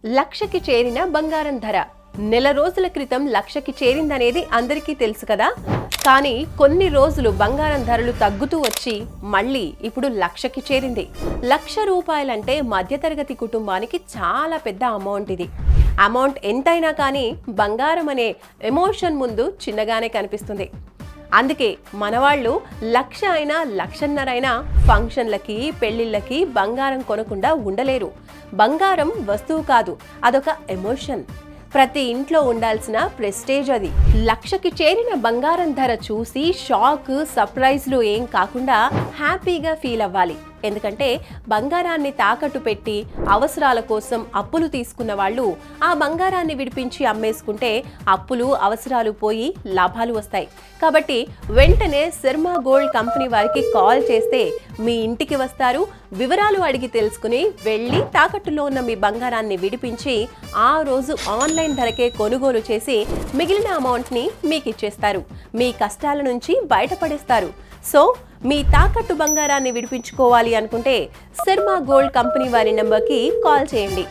లక్షకి చేరిన బంగారం ధర నెల రోజుల క్రితం లక్షకి చేరిందనేది అందరికీ తెలుసు కదా. కానీ కొన్ని రోజులు బంగారం ధరలు తగ్గుతూ వచ్చి మళ్ళీ ఇప్పుడు లక్షకి చేరింది. ₹1,00,000 మధ్యతరగతి కుటుంబానికి చాలా పెద్ద అమౌంట్. ఇది అమౌంట్ ఎంతైనా కానీ బంగారం అనే ఎమోషన్ ముందు చిన్నగానే కనిపిస్తుంది. అందుకే మనవాళ్ళు 1,00,000 అయినా 1,50,000 అయినా ఫంక్షన్లకి పెళ్లిళ్ళకి బంగారం కొనకుండా ఉండలేరు. బంగారం వస్తువు కాదు, అదొక ఎమోషన్. ప్రతి ఇంట్లో ఉండాల్సిన ప్రెస్టేజ్ అది. 1,00,000కి చేరిన బంగారం ధర చూసి షాక్ సర్ప్రైజ్లు ఏం కాకుండా హ్యాపీగా ఫీల్ అవ్వాలి. ఎందుకంటే బంగారాన్ని తాకట్టు పెట్టి అవసరాల కోసం అప్పులు తీసుకున్న వాళ్ళు ఆ బంగారాన్ని విడిపించి అమ్మేసుకుంటే అప్పులు అవసరాలు పోయి లాభాలు వస్తాయి. కాబట్టి వెంటనే శర్మ గోల్డ్ కంపెనీ వారికి కాల్ చేస్తే మీ ఇంటికి వస్తారు. వివరాలు అడిగి తెలుసుకుని వెళ్ళి తాకట్టులో ఉన్న మీ బంగారాన్ని విడిపించి ఆ రోజు ఆన్లైన్ ధరకే కొనుగోలు చేసి మిగిలిన అమౌంట్ని మీకు ఇచ్చేస్తారు. మీ కష్టాల నుంచి బయటపడేస్తారు. సో మీ తాకట్టు బంగారాన్ని విడిపించుకోవాలి అనుకుంటే శర్మ గోల్డ్ కంపెనీ వారి నెంబర్కి కాల్ చేయండి.